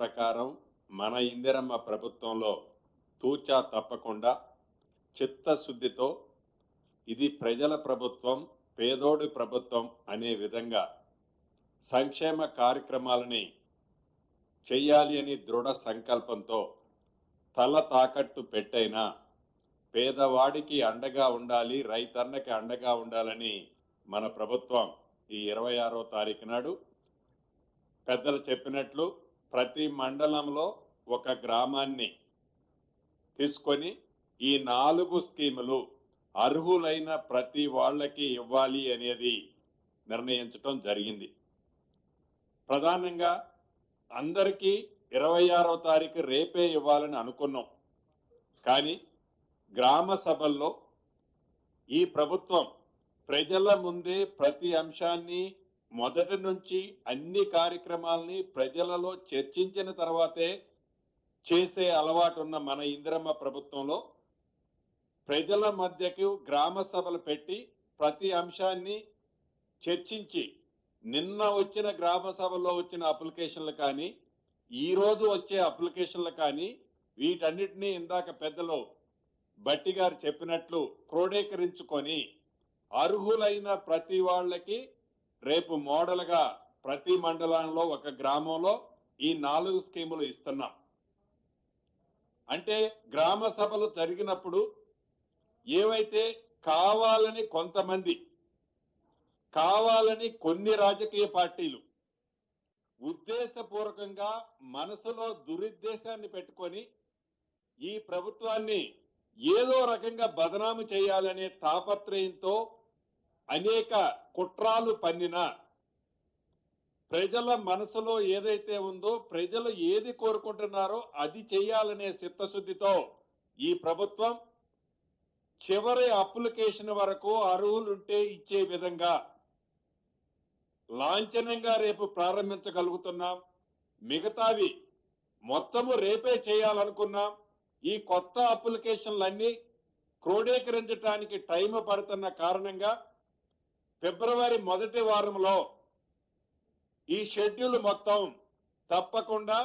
ప్రకారం మన ఇందిరమ్మ ప్రభుత్వంలో తూచా తప్పకుండా చిత్తశుద్ధితో ఇది ప్రజల ప్రభుత్వం, పేదోడి ప్రభుత్వం అనే విధంగా సంక్షేమ కార్యక్రమాలని చెయ్యాలి అని దృఢ సంకల్పంతో తల తాకట్టు పెట్టైనా పేదవాడికి అండగా ఉండాలి, రైతన్నకి అండగా ఉండాలని మన ప్రభుత్వం ఈ 26వ తారీఖు నాడు పెద్దలు చెప్పినట్లు ప్రతి మండలంలో ఒక గ్రామాన్ని తీసుకొని ఈ 4 స్కీములు అర్హులైన ప్రతి వాళ్ళకి ఇవ్వాలి అనేది నిర్ణయించడం జరిగింది. ప్రధానంగా అందరికీ 26వ తారీఖు రేపే ఇవ్వాలని అనుకున్నాం. కానీ గ్రామ సభల్లో ఈ ప్రభుత్వం ప్రజల ముందే ప్రతి అంశాన్ని మొదటి నుంచి అన్ని కార్యక్రమాలని ప్రజలలో చర్చించిన తర్వాతే చేసే అలవాటు ఉన్న మన ఇందిరమ్మ ప్రభుత్వంలో ప్రజల మధ్యకు గ్రామ సభలు పెట్టి ప్రతి అంశాన్ని చర్చించి నిన్న వచ్చిన గ్రామ సభలో వచ్చిన అప్లికేషన్లు కానీ ఈరోజు వచ్చే అప్లికేషన్లు కానీ వీటన్నిటినీ ఇందాక పెద్దలు బట్టి గారు చెప్పినట్లు క్రోడీకరించుకొని అర్హులైన ప్రతి వాళ్ళకి రేపు మోడల్గా ప్రతి మండలంలో ఒక గ్రామంలో ఈ 4 స్కీములు ఇస్తున్నాం. అంటే గ్రామ సభలు జరిగినప్పుడు ఏవైతే కావాలని కొంతమంది, కావాలని కొన్ని రాజకీయ పార్టీలు ఉద్దేశపూర్వకంగా మనసులో దురుద్దేశాన్ని పెట్టుకొని ఈ ప్రభుత్వాన్ని ఏదో రకంగా బదనాము చేయాలనే తాపత్రయంతో అనేక కుట్రాలు పన్నిన ప్రజల మనసులో ఏదైతే ఉందో, ప్రజలు ఏది కోరుకుంటున్నారో అది చేయాలనే చిత్తశుద్ధితో ఈ ప్రభుత్వం చివరి అప్లికేషన్ వరకు అర్హులుంటే ఇచ్చే విధంగా లాంఛనంగా రేపు ప్రారంభించగలుగుతున్నాం. మిగతావి మొత్తము రేపే చేయాలనుకున్నాం. ఈ కొత్త అప్లికేషన్లన్నీ క్రోడీకరించడానికి టైం పడుతున్న కారణంగా ఫిబ్రవరి మొదటి వారంలో ఈ షెడ్యూల్ మొత్తం తప్పకుండా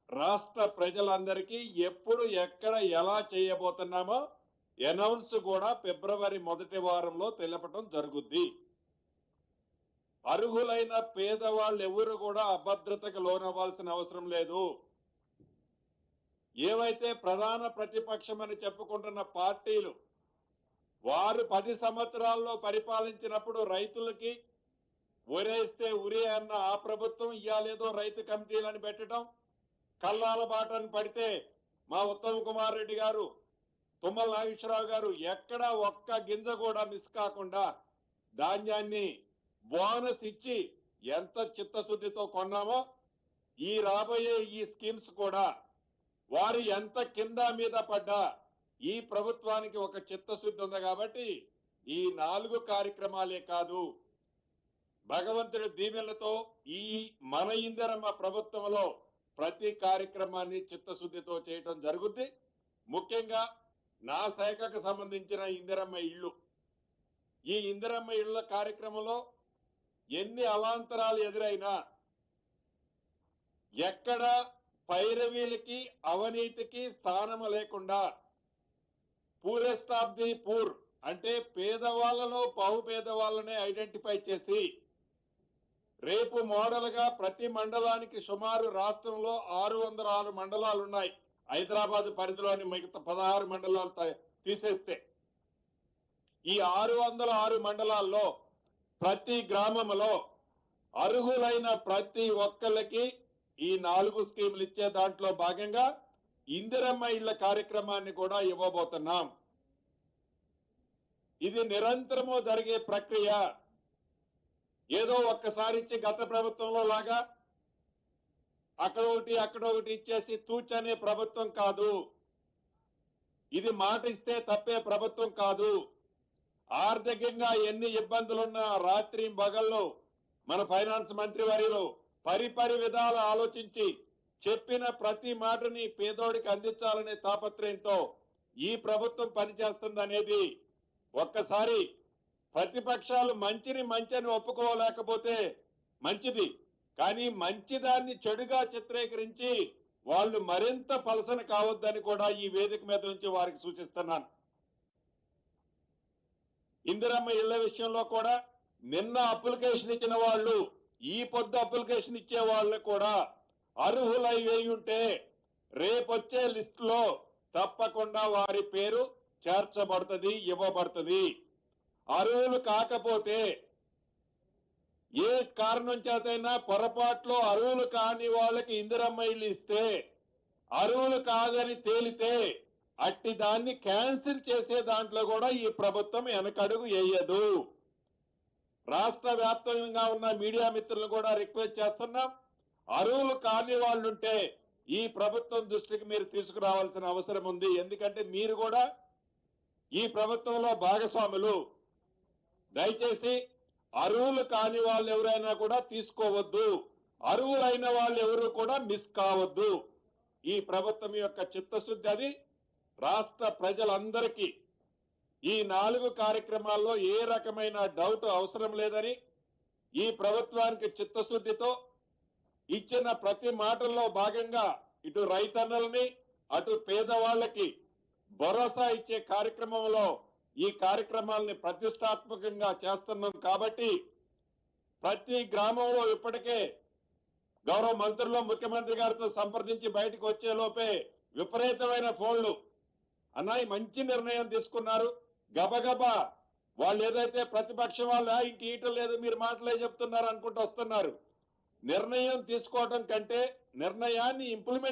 రాష్ట్ర ప్రజలందరికీ ఎప్పుడు ఎక్కడ ఎలా చేయబోతున్నామో అనౌన్స్ కూడా ఫిబ్రవరి మొదటి వారంలో తెలపడం జరుగుద్ది. అర్హులైన పేదవాళ్ళు ఎవరు కూడా అభద్రతకు లోనవ్వాల్సిన అవసరం లేదు. ఏవైతే ప్రధాన ప్రతిపక్షమని చెప్పుకుంటున్న పార్టీలు వారు 10 సంవత్సరాల్లో పరిపాలించినప్పుడు రైతులకి ఉరేస్తే ఉరే అన్న ఆ ప్రభుత్వం ఇయ్యాలేదో రైతు కమిటీలను పెట్టడం, కల్లాల బాటను పడితే మా ఉత్తమ్ కుమార్ రెడ్డి గారు, తుమ్మల నాగేశ్వరరావు గారు ఎక్కడ ఒక్క గింజ కూడా మిస్ కాకుండా ధాన్యాన్ని బోనస్ ఇచ్చి ఎంత చిత్తశుద్ధితో కొన్నామో ఈ రాబోయే ఈ స్కీమ్స్ కూడా వారు ఎంత కింద మీద పడ్డా ఈ ప్రభుత్వానికి ఒక చిత్తశుద్ధి ఉంది. కాబట్టి ఈ 4 కార్యక్రమాలే కాదు, భగవంతుడి దీవెనలతో ఈ మన ఇందిరమ్మ ప్రభుత్వంలో ప్రతి కార్యక్రమాన్ని చిత్తశుద్ధితో చేయటం జరుగుద్ది. ముఖ్యంగా నా శాఖకు సంబంధించిన ఇందిరమ్మ ఇళ్ళు, ఈ ఇందిరమ్మ ఇళ్ల కార్యక్రమంలో ఎన్ని అవాంతరాలు ఎదురైనా ఎక్కడ పైరవీలకి అవినీతికి స్థానం లేకుండా పూరెస్ట్ ఆఫ్ ది పూర్ అంటే పేదవాళ్ళలో బహుపేదవాళ్ళనే ఐడెంటిఫై చేసి రేపు మోడల్గా ప్రతి మండలానికి సుమారు రాష్ట్రంలో 606 మండలాలు ఉన్నాయి. హైదరాబాద్ పరిధిలోని మిగతా 16 మండలాలు తీసేస్తే ఈ 606 మండలాల్లో ప్రతి గ్రామంలో అర్హులైన ప్రతి ఒక్కళ్ళకి ఈ 4 స్కీములు ఇచ్చే దాంట్లో భాగంగా ఇందిరమ్మ ఇళ్ల కార్యక్రమాన్ని కూడా ఇవ్వబోతున్నాం. ఇది నిరంతరము జరిగే ప్రక్రియ. ఏదో ఒక్కసారి ఇచ్చి గత ప్రభుత్వంలో లాగా అక్కడ ఒకటి ఇచ్చేసి తూచనే ప్రభుత్వం కాదు. ఇది మాట ఇస్తే తప్పే ప్రభుత్వం కాదు. ఆర్థికంగా ఎన్ని ఇబ్బందులున్నా రాత్రి పగళ్ళు మన ఫైనాన్స్ మంత్రి వర్యులు పరిపరి విధాలు ఆలోచించి చెప్పిన ప్రతి మాటని పేదోడికి అందించాలనే తాపత్రయంతో ఈ ప్రభుత్వం పనిచేస్తుందనేది ఒక్కసారి ప్రతిపక్షాలు మంచిని ఒప్పుకోలేకపోతే మంచిది, కానీ మంచిదాన్ని చెడుగా చిత్రీకరించి వాళ్ళు మరింత పలసన కావద్దని కూడా ఈ వేదిక మీద నుంచి వారికి సూచిస్తున్నాను. ఇందిరమ్మ ఇళ్ల విషయంలో కూడా నిన్న అప్లికేషన్ ఇచ్చిన వాళ్ళు ఈ పొద్దు అప్లికేషన్ ఇచ్చే వాళ్ళు కూడా అర్హులై ఉంటే రేపొచ్చే లిస్ట్ లో తప్పకుండా వారి పేరు చేర్చబడుతుంది, ఇవ్వబడుతుంది. అర్హులు కాకపోతే ఏ కారణం చేతైనా పొరపాట్లో అర్హులు కాని వాళ్ళకి ఇందిరమ్మ ఇల్లు ఇస్తే అర్హులు కాదని తేలితే అట్టి దాన్ని క్యాన్సిల్ చేసే దాంట్లో కూడా ఈ ప్రభుత్వం వెనకడుగు వేయదు. రాష్ట్ర వ్యాప్తంగా ఉన్న మీడియా మిత్రులను కూడా రిక్వెస్ట్ చేస్తున్నాం, అర్హులు కాని వాళ్ళుంటే ఈ ప్రభుత్వం దృష్టికి మీరు తీసుకురావాల్సిన అవసరం ఉంది. ఎందుకంటే మీరు కూడా ఈ ప్రభుత్వంలో భాగస్వాములు. దయచేసి అర్హులు కాని వాళ్ళు ఎవరైనా కూడా తీసుకోవద్దు, అర్హులైన వాళ్ళు ఎవరు కూడా మిస్ కావద్దు. ఈ ప్రభుత్వం యొక్క చిత్తశుద్ధి అది. రాష్ట్ర ప్రజలందరికీ ఈ 4 కార్యక్రమాల్లో ఏ రకమైన డౌట్ అవసరం లేదని, ఈ ప్రభుత్వానికి చిత్తశుద్ధితో ఇచ్చిన ప్రతి మాటల్లో భాగంగా ఇటు రైతన్నల్ని అటు పేదవాళ్ళకి భరోసా ఇచ్చే కార్యక్రమంలో ఈ కార్యక్రమాలని ప్రతిష్టాత్మకంగా చేస్తున్నాం. కాబట్టి ప్రతి గ్రామంలో ఇప్పటికే గౌరవ మంత్రులు ముఖ్యమంత్రి గారితో సంప్రదించి బయటకు వచ్చే లోపే విపరీతమైన ఫోన్లు, అన్నాయి మంచి నిర్ణయం తీసుకున్నారు. గబగబా వాళ్ళు ఏదైతే ప్రతిపక్షం వాళ్ళు ఇంక ఈటం లేదు మీరు మాటలే చెప్తున్నారు అనుకుంటూ వస్తున్నారు. నిర్ణయం తీసుకోవడం కంటే నిర్ణయాన్ని ఇంప్లిమెంట్